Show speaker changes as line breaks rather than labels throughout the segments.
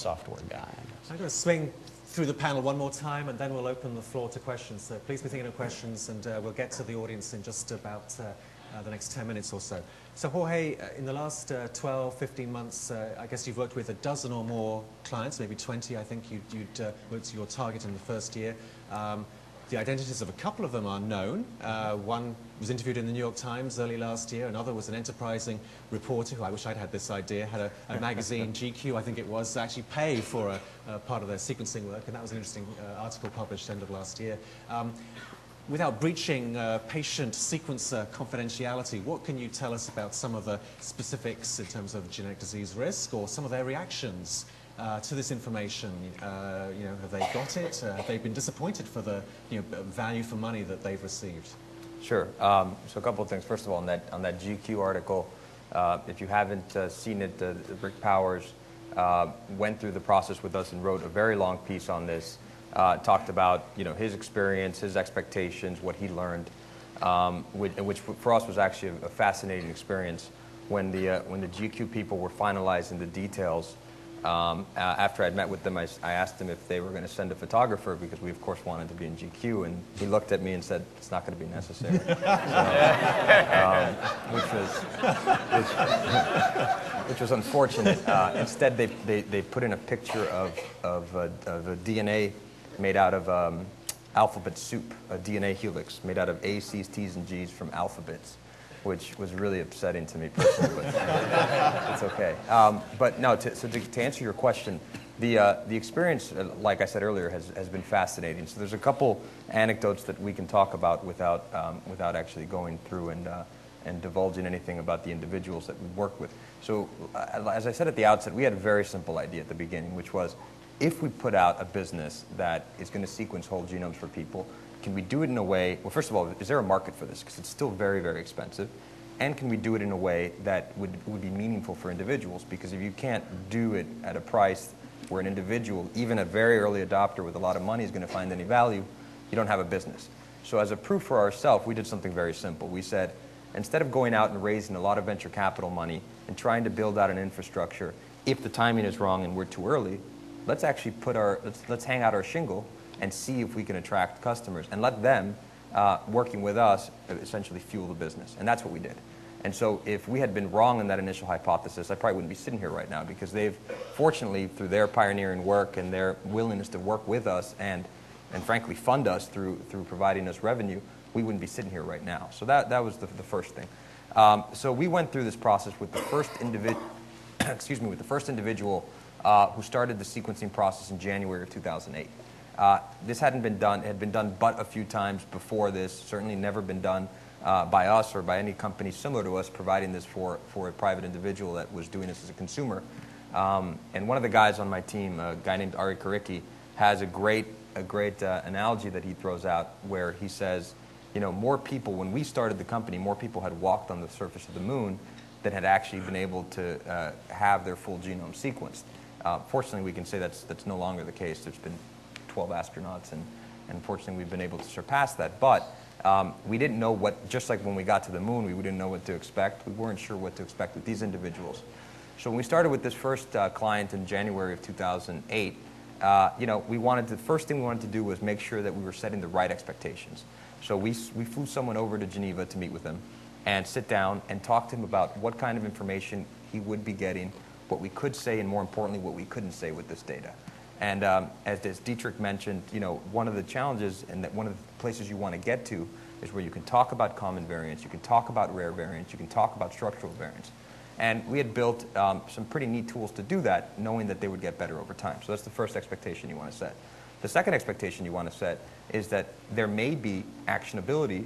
software guy.
I'm going to swing through the panel one more time, and then we'll open the floor to questions. So please be thinking of questions, and we'll get to the audience in just about the next 10 minutes or so. So Jorge, in the last 12, 15 months, I guess you've worked with a dozen or more clients, maybe 20, I think was your target in the first year. The identities of a couple of them are known. One was interviewed in the New York Times early last year. Another was an enterprising reporter who, I wish I'd had this idea, had a magazine, GQ, I think it was, actually pay for a part of their sequencing work, and that was an interesting article published end of last year. Without breaching patient sequencer confidentiality, what can you tell us about some of the specifics in terms of genetic disease risk or some of their reactions to this information? Have they got it? Have they been disappointed for the value for money that they've received?
Sure. So a couple of things. First of all, on that GQ article, if you haven't seen it, Rick Powers went through the process with us and wrote a very long piece on this. Talked about his experience, his expectations, what he learned, which for us was actually a fascinating experience. When the GQ people were finalizing the details, after I'd met with them, I asked them if they were going to send a photographer, because we of course wanted to be in GQ, and he looked at me and said, "It's not going to be necessary." Which was unfortunate. Instead, they put in a picture of a DNA made out of alphabet soup, a DNA helix made out of A's, C's, T's, and G's from alphabets, which was really upsetting to me personally, but it's okay. But no, to answer your question, the experience, like I said earlier, has been fascinating. So there's a couple anecdotes that we can talk about without actually going through and divulging anything about the individuals that we work with. So as I said at the outset, we had a very simple idea at the beginning, which was, if we put out a business that is going to sequence whole genomes for people, can we do it in a way, well, first of all, is there a market for this? Because it's still very, very expensive. And can we do it in a way that would be meaningful for individuals? Because if you can't do it at a price where an individual, even a very early adopter with a lot of money, is going to find any value, you don't have a business. So as a proof for ourselves, we did something very simple. We said, instead of going out and raising a lot of venture capital money and trying to build out an infrastructure, if the timing is wrong and we're too early, let's actually let's hang out our shingle and see if we can attract customers and let them, working with us, essentially fuel the business. And that's what we did. And so if we had been wrong in that initial hypothesis, I probably wouldn't be sitting here right now, because they've, fortunately, through their pioneering work and their willingness to work with us and frankly fund us through providing us revenue, we wouldn't be sitting here right now. So that was the first thing. So we went through this process with the first individual who started the sequencing process in January of 2008. This had been done but a few times before this, certainly never been done by us or by any company similar to us providing this for a private individual that was doing this as a consumer. And one of the guys on my team, a guy named Ari Karicki, has a great analogy that he throws out, where he says, more people, when we started the company, more people had walked on the surface of the moon than had actually been able to have their full genome sequenced. Fortunately, we can say that's no longer the case. There's been 12 astronauts, and unfortunately, we've been able to surpass that. But we didn't know just like when we got to the moon, we didn't know what to expect. We weren't sure what to expect with these individuals. So when we started with this first client in January of 2008, the first thing we wanted to do was make sure that we were setting the right expectations. So we flew someone over to Geneva to meet with him and sit down and talk to him about what kind of information he would be getting, what we could say, and more importantly, what we couldn't say with this data. And as Dietrich mentioned, one of the challenges and that one of the places you want to get to is where you can talk about common variants, you can talk about rare variants, you can talk about structural variants. And we had built some pretty neat tools to do that, knowing that they would get better over time. So that's the first expectation you want to set. The second expectation you want to set is that there may be actionability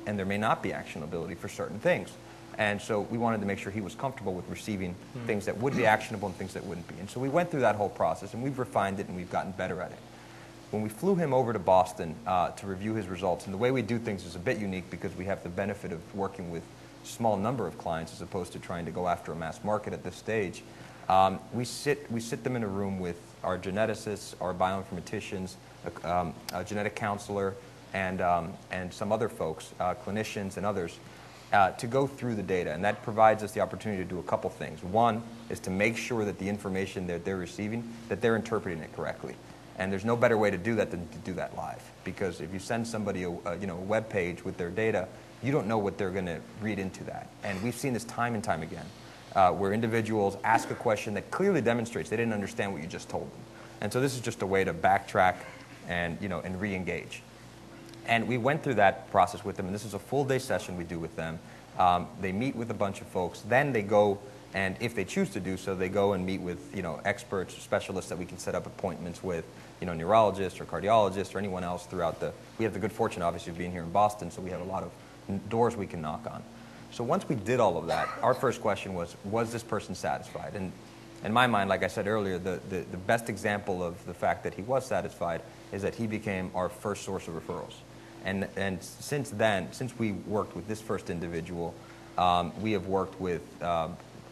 and there may not be actionability for certain things. And so we wanted to make sure he was comfortable with receiving things that would be actionable and things that wouldn't be. And so we went through that whole process, and we've refined it, and we've gotten better at it. When we flew him over to Boston to review his results, and the way we do things is a bit unique because we have the benefit of working with a small number of clients as opposed to trying to go after a mass market at this stage. We sit them in a room with our geneticists, our bioinformaticians, a genetic counselor, and some other folks, clinicians and others. to go through the data, and that provides us the opportunity to do a couple things. One is to make sure that the information that they're receiving, that they're interpreting it correctly. And there's no better way to do that than to do that live. Because if you send somebody a web page with their data, you don't know what they're going to read into that. And we've seen this time and time again, where individuals ask a question that clearly demonstrates they didn't understand what you just told them. And so this is just a way to backtrack and re-engage. And we went through that process with them, and this is a full-day session we do with them. They meet with a bunch of folks. Then they go, and if they choose to do so, they go and meet with experts, specialists that we can set up appointments with, neurologists or cardiologists or anyone else throughout we have the good fortune, obviously, of being here in Boston, so we have a lot of doors we can knock on. So once we did all of that, our first question was this person satisfied? And in my mind, like I said earlier, the best example of the fact that he was satisfied is that he became our first source of referrals. And since then, since we worked with this first individual, we have worked with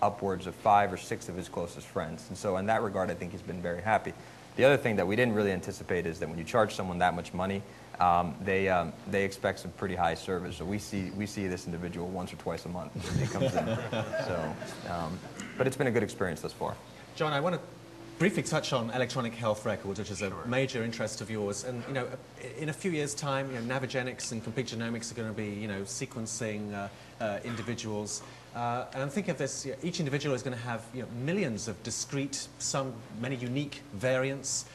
upwards of 5 or 6 of his closest friends. And so in that regard, I think he's been very happy. The other thing that we didn't really anticipate is that when you charge someone that much money, they expect some pretty high service. So we see this individual once or twice a month when he comes in. So, but it's been a good experience thus far.
John, I want to briefly touch on electronic health records, which is a major interest of yours. And in a few years' time, Navigenics and Complete Genomics are going to be sequencing individuals. And I'm thinking of this, each individual is going to have millions of discrete, many unique variants,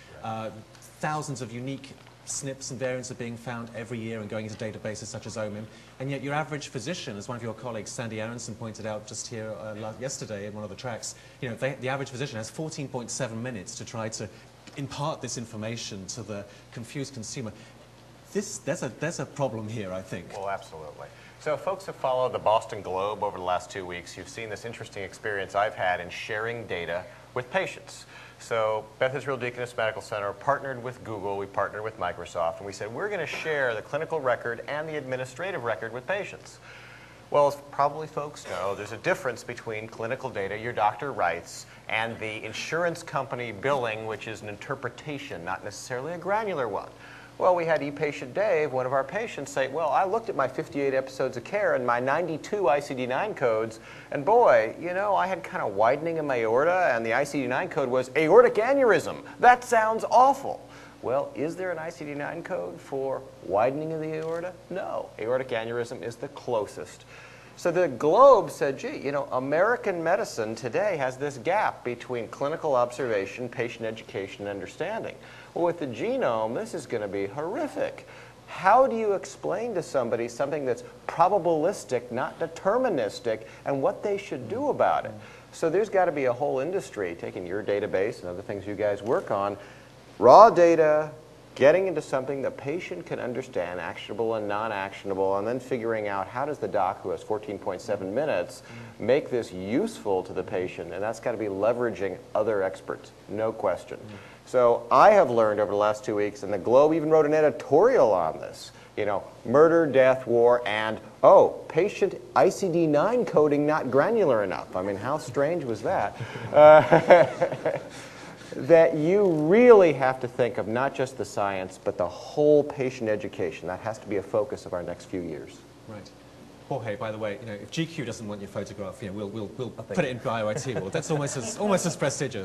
thousands of unique SNPs and variants are being found every year and going into databases such as OMIM. And yet your average physician, as one of your colleagues, Sandy Aronson, pointed out just here yesterday in one of the tracks, the average physician has 14.7 minutes to try to impart this information to the confused consumer. There's a problem here, I think.
Well, absolutely. So folks have followed the Boston Globe over the last 2 weeks. You've seen this interesting experience I've had in sharing data with patients. So Beth Israel Deaconess Medical Center partnered with Google, we partnered with Microsoft, and we said we're going to share the clinical record and the administrative record with patients. Well, as probably folks know, there's a difference between clinical data your doctor writes and the insurance company billing, which is an interpretation, not necessarily a granular one. Well, we had ePatient Dave, one of our patients, say, well, I looked at my 58 episodes of care and my 92 ICD-9 codes, and boy, I had kind of widening of my aorta, and the ICD-9 code was aortic aneurysm. That sounds awful. Well, is there an ICD-9 code for widening of the aorta? No. Aortic aneurysm is the closest. So the Globe said, gee, American medicine today has this gap between clinical observation, patient education, and understanding. Well, with the genome, this is going to be horrific. How do you explain to somebody something that's probabilistic, not deterministic, and what they should do about it? So there's got to be a whole industry taking your database and other things you guys work on, raw data, getting into something the patient can understand, actionable and non-actionable, and then figuring out how does the doc who has 14.7 minutes make this useful to the patient, and that's got to be leveraging other experts, no question. So I have learned over the last 2 weeks, and the Globe even wrote an editorial on this, murder, death, war, and, patient ICD-9 coding not granular enough. I mean, how strange was that? That you really have to think of not just the science, but the whole patient education. That has to be a focus of our next few years.
Right. Jorge, by the way, if GQ doesn't want your photograph, we'll put it in BioIT. Well, that's almost as prestigious.